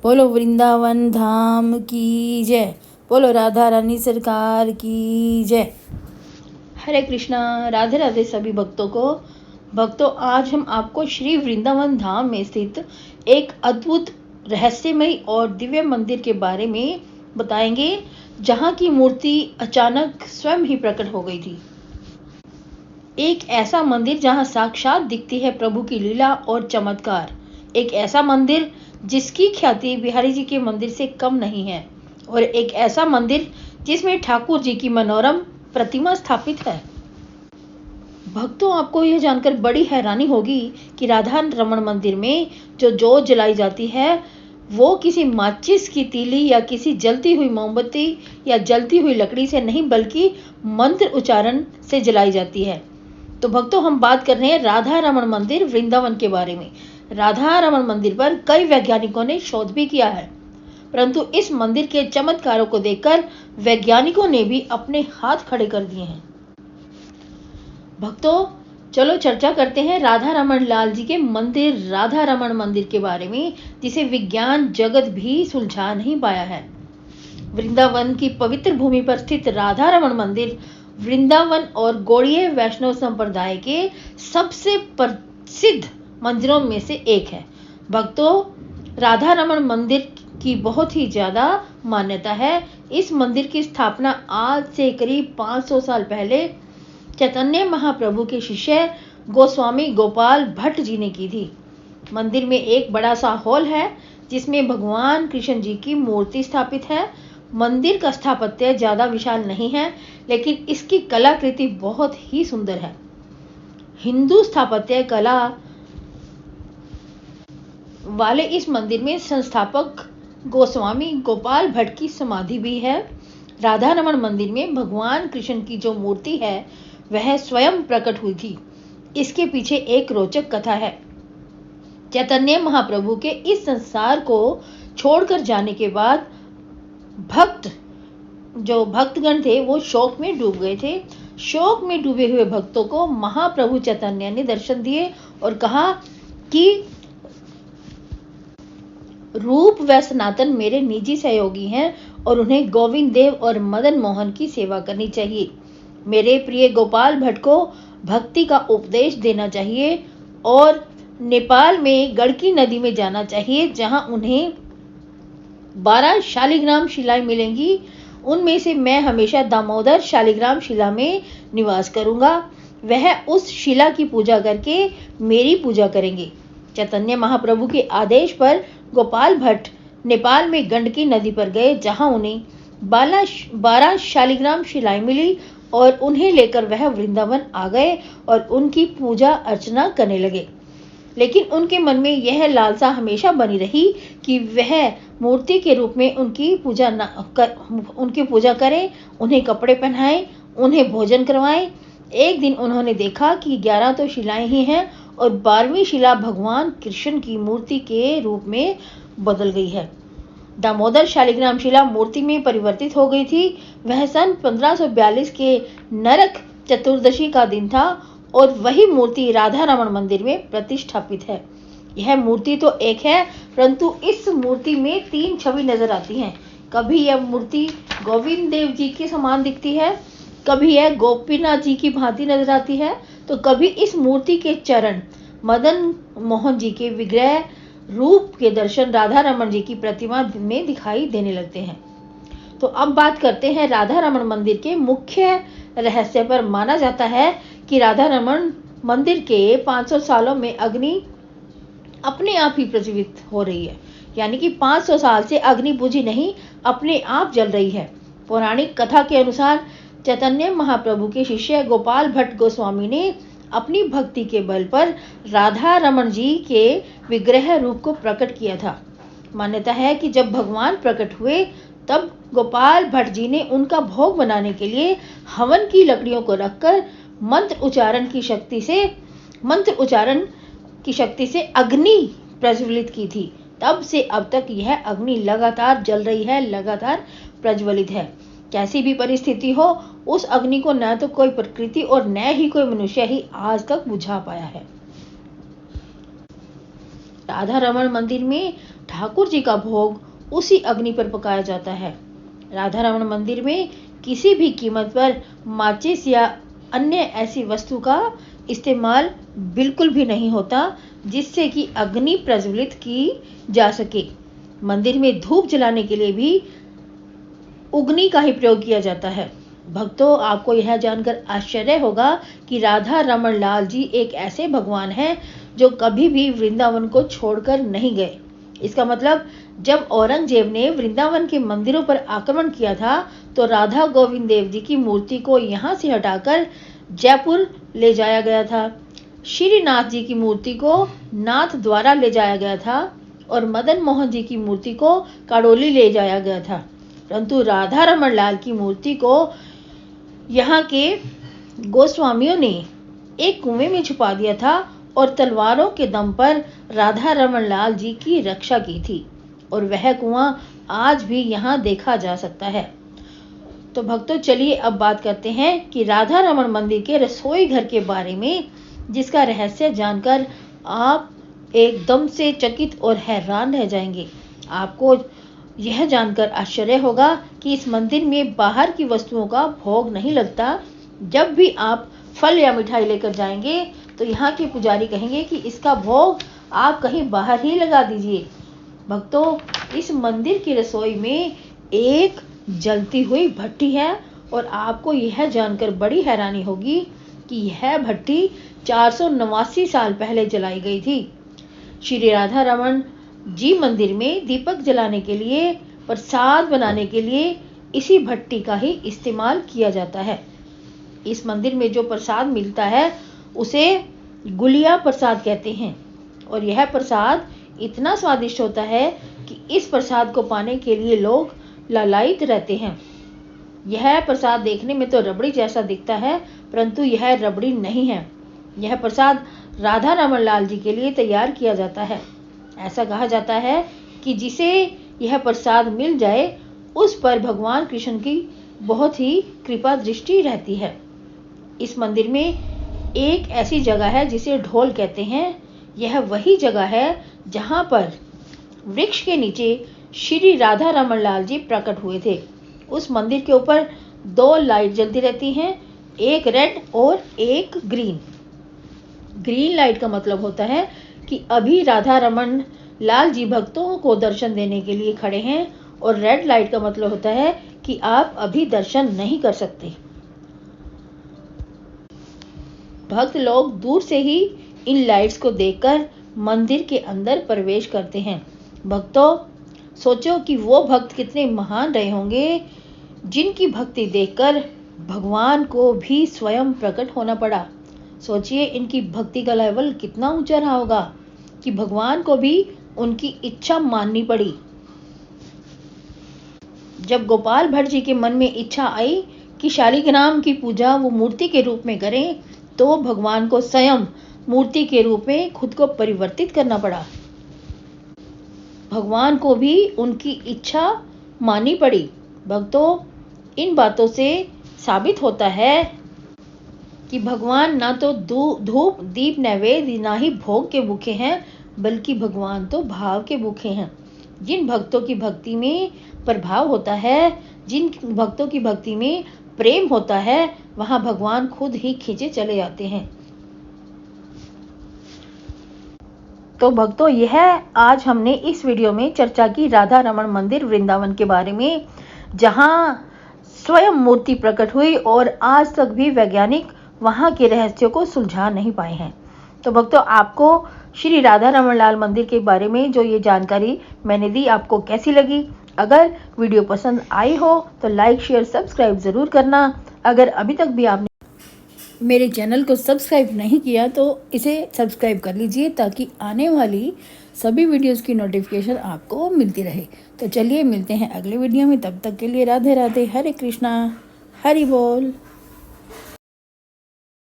बोलो वृंदावन धाम की जय। बोलो राधा रानी सरकार की जय। हरे कृष्णा। राधे राधे सभी भक्तों को। आज हम आपको श्री वृंदावन धाम में स्थित एक अद्भुत रहस्यमय और दिव्य मंदिर के बारे में बताएंगे, जहां की मूर्ति अचानक स्वयं ही प्रकट हो गई थी। एक ऐसा मंदिर जहां साक्षात दिखती है प्रभु की लीला और चमत्कार। एक ऐसा मंदिर जिसकी ख्याति बिहारी जी के मंदिर से कम नहीं है, और एक ऐसा मंदिर जिसमें ठाकुर जी की मनोरम प्रतिमा स्थापित है। भक्तों, आपको यह जानकर बड़ी हैरानी होगी कि राधा रमण मंदिर में जो जोत जलाई जाती है वो किसी माचिस की तीली या किसी जलती हुई मोमबत्ती या जलती हुई लकड़ी से नहीं, बल्कि मंत्र उच्चारण से जलाई जाती है। तो भक्तों, हम बात कर रहे हैं राधा रमण मंदिर वृंदावन के बारे में। राधा रमण मंदिर पर कई वैज्ञानिकों ने शोध भी किया है, परंतु इस मंदिर के चमत्कारों को देखकर वैज्ञानिकों ने भी अपने हाथ खड़े कर दिए हैं। भक्तों, चलो चर्चा करते हैं राधा रमण लाल जी के मंदिर राधा रमण मंदिर के बारे में, जिसे विज्ञान जगत भी सुलझा नहीं पाया है। वृंदावन की पवित्र भूमि पर स्थित राधा रमण मंदिर वृंदावन और गौड़ीय वैष्णव संप्रदाय के सबसे प्रसिद्ध मंदिरों में से एक है। भक्तों, राधा रमण मंदिर की बहुत ही ज्यादा मान्यता है। इस मंदिर की स्थापना आज से करीब 500 साल पहले चैतन्य महाप्रभु के शिष्य गोस्वामी गोपाल भट्ट जी ने की थी। मंदिर में एक बड़ा सा हॉल है जिसमें भगवान कृष्ण जी की मूर्ति स्थापित है। मंदिर का स्थापत्य ज्यादा विशाल नहीं है, लेकिन इसकी कलाकृति बहुत ही सुंदर है। हिंदू स्थापत्य कला वाले इस मंदिर में संस्थापक गोस्वामी गोपाल भट्ट की समाधि भी है। राधा रमण मंदिर में भगवान कृष्ण की जो मूर्ति है वह स्वयं प्रकट हुई थी। इसके पीछे एक रोचक कथा है। चैतन्य महाप्रभु के इस संसार को छोड़कर जाने के बाद भक्तगण थे वो शोक में डूब गए थे। शोक में डूबे हुए भक्तों को महाप्रभु चैतन्य ने दर्शन दिए और कहा कि रूप व सनातन मेरे निजी सहयोगी हैं और उन्हें गोविंद देव और मदन मोहन की सेवा करनी चाहिए। मेरे प्रिय गोपाल भट्ट को भक्ति का उपदेश देना चाहिए और नेपाल में गड़की नदी में जाना चाहिए, जहां उन्हें 12 शालिग्राम शिलाएं मिलेंगी। उनमें से मैं हमेशा दामोदर शालिग्राम शिला में निवास करूंगा। वह उस शिला की पूजा करके मेरी पूजा करेंगे। चैतन्य महाप्रभु के आदेश पर गोपाल भट्ट नेपाल में गंडकी नदी पर गए, जहां उन्हें 12 शालिग्राम शिलाएं मिली और उन्हें लेकर वह वृंदावन आ गए और उनकी पूजा अर्चना करने लगे। लेकिन उनके मन में यह लालसा हमेशा बनी रही कि वह मूर्ति के रूप में उनकी पूजा करें, उन्हें कपड़े पहनाएं, उन्हें भोजन करवाएं। एक दिन उन्होंने देखा कि 11 तो शिलाएं ही हैं और 12वीं शिला भगवान कृष्ण की मूर्ति के रूप में बदल गई है। दामोदर शालिग्राम शिला मूर्ति में परिवर्तित हो गई थी। वह सन 1542 के नरक चतुर्दशी का दिन था और वही मूर्ति राधा रमण मंदिर में प्रतिष्ठापित है। यह मूर्ति तो एक है, परंतु इस मूर्ति में 3 छवि नजर आती हैं। कभी यह मूर्ति गोविंद देव जी के समान दिखती है, कभी यह गोपीनाथ जी की भांति नजर आती है, तो कभी इस मूर्ति के चरण मदन मोहन जी के विग्रह रूप के दर्शन राधा रमण जी की प्रतिमा में दिखाई देने लगते हैं। तो अब बात करते हैं राधा रमण मंदिर के मुख्य रहस्य पर। माना जाता है कि राधा रमण मंदिर के 500 सालों में अग्नि अपने आप ही प्रज्वलित हो रही है, यानी कि 500 साल से अग्नि बुझी नहीं, अपने आप जल रही है। पौराणिक कथा के अनुसार चैतन्य महाप्रभु के शिष्य गोपाल भट्ट गोस्वामी ने अपनी भक्ति के बल पर राधा रमण जी के विग्रह रूप को प्रकट किया था। मान्यता है कि जब भगवान प्रकट हुए तब गोपाल भट्ट जी ने उनका भोग बनाने के लिए हवन की लकड़ियों को रखकर मंत्र उच्चारण की शक्ति से अग्नि प्रज्वलित की थी। तब से अब तक यह अग्नि लगातार जल रही है, लगातार प्रज्वलित है। कैसी भी परिस्थिति हो, उस अग्नि को न तो कोई प्रकृति और न ही कोई मनुष्य ही आज तक बुझा पाया है। राधा रमण मंदिर में ठाकुर जी का भोग उसी अग्नि पर पकाया जाता है। राधा रमण मंदिर में किसी भी कीमत पर माचिस या अन्य ऐसी वस्तु का इस्तेमाल बिल्कुल भी नहीं होता जिससे कि अग्नि प्रज्वलित की जा सके। मंदिर में धूप जलाने के लिए भी अग्नि का ही प्रयोग किया जाता है। भक्तों, आपको यह जानकर आश्चर्य होगा कि राधा रमण लाल जी एक ऐसे भगवान हैं जो कभी भी वृंदावन को छोड़कर नहीं गए। इसका मतलब जब औरंगजेब ने वृंदावन के मंदिरों पर आक्रमण किया था तो राधा गोविंद देव जी की मूर्ति को यहाँ से हटाकर जयपुर ले जाया गया था। श्रीनाथ जी की मूर्ति को नाथ द्वारा ले जाया गया था और मदन मोहन जी की मूर्ति को काडोली ले जाया गया था, परंतु राधा रमण लाल की मूर्ति को यहाँ के गोस्वामियों ने एक कुएं में छुपा दिया था और तलवारों के दम पर राधा रमण लाल जी की रक्षा की थी और वह कुआं आज भी यहाँ देखा जा सकता है। तो भक्तों, चलिए अब बात करते हैं कि राधा रमण मंदिर के रसोई घर के बारे में, जिसका रहस्य जानकर आप एकदम से चकित और हैरान रह जाएंगे। आपको यह जानकर आश्चर्य होगा कि इस मंदिर में बाहर की वस्तुओं का भोग नहीं लगता। जब भी आप फल या मिठाई लेकर जाएंगे तो यहाँ के पुजारी कहेंगे कि इसका भोग आप कहीं बाहर ही लगा दीजिए। भक्तों, इस मंदिर की रसोई में एक जलती हुई भट्टी है और आपको यह जानकर बड़ी हैरानी होगी कि यह भट्टी 489 साल पहले जलाई गई थी। श्री राधा रमण जी मंदिर में दीपक जलाने के लिए, प्रसाद बनाने के लिए इसी भट्टी का ही इस्तेमाल किया जाता है। इस मंदिर में जो प्रसाद मिलता है उसे गुलिया प्रसाद कहते हैं और यह प्रसाद इतना स्वादिष्ट होता है कि इस प्रसाद को पाने के लिए लोग लालायित रहते हैं। यह प्रसाद देखने में तो रबड़ी जैसा दिखता है, परंतु यह रबड़ी नहीं है। यह प्रसाद राधा रमण लाल जी के लिए तैयार किया जाता है। ऐसा कहा जाता है कि जिसे यह प्रसाद मिल जाए उस पर भगवान कृष्ण की बहुत ही कृपा दृष्टि रहती है। इस मंदिर में एक ऐसी जगह है जिसे ढोल कहते हैं। यह वही जगह है जहां पर वृक्ष के नीचे श्री राधा रमण लाल जी प्रकट हुए थे। उस मंदिर के ऊपर 2 लाइट जलती रहती हैं, एक रेड और एक ग्रीन। ग्रीन लाइट का मतलब होता है कि अभी राधा रमण लाल जी भक्तों को दर्शन देने के लिए खड़े हैं और रेड लाइट का मतलब होता है कि आप अभी दर्शन नहीं कर सकते। भक्त लोग दूर से ही इन लाइट्स को देखकर मंदिर के अंदर प्रवेश करते हैं। भक्तों, सोचो कि वो भक्त कितने महान रहे होंगे जिनकी भक्ति देखकर भगवान को भी स्वयं प्रकट होना पड़ा। सोचिए इनकी भक्ति का लेवल कितना ऊंचा रहा होगा कि भगवान को भी उनकी इच्छा माननी पड़ी। जब गोपाल भट्ट जी के मन में इच्छा आई कि शालिग्राम की पूजा वो मूर्ति के रूप में करें, तो भगवान को स्वयं मूर्ति के रूप में खुद को परिवर्तित करना पड़ा। भगवान को भी उनकी इच्छा माननी पड़ी। भक्तों, इन बातों से साबित होता है कि भगवान ना तो धूप दीप नैवेद्य ना ही भोग के भूखे हैं, बल्कि भगवान तो भाव के भूखे हैं। जिन भक्तों की भक्ति में प्रभाव होता है, जिन भक्तों की भक्ति में प्रेम होता है, वहां भगवान खुद ही खींचे चले जाते हैं। तो भक्तों, यह आज हमने इस वीडियो में चर्चा की राधा रमण मंदिर वृंदावन के बारे में, जहां स्वयं मूर्ति प्रकट हुई और आज तक भी वैज्ञानिक वहां के रहस्यों को सुलझा नहीं पाए हैं। तो भक्तों, आपको श्री राधा रमण लाल मंदिर के बारे में जो ये जानकारी मैंने दी, आपको कैसी लगी? अगर वीडियो पसंद आई हो तो लाइक शेयर सब्सक्राइब ज़रूर करना। अगर अभी तक भी आपने मेरे चैनल को सब्सक्राइब नहीं किया तो इसे सब्सक्राइब कर लीजिए, ताकि आने वाली सभी वीडियोस की नोटिफिकेशन आपको मिलती रहे। तो चलिए मिलते हैं अगले वीडियो में, तब तक के लिए राधे राधे, हरे कृष्णा, हरि बोल।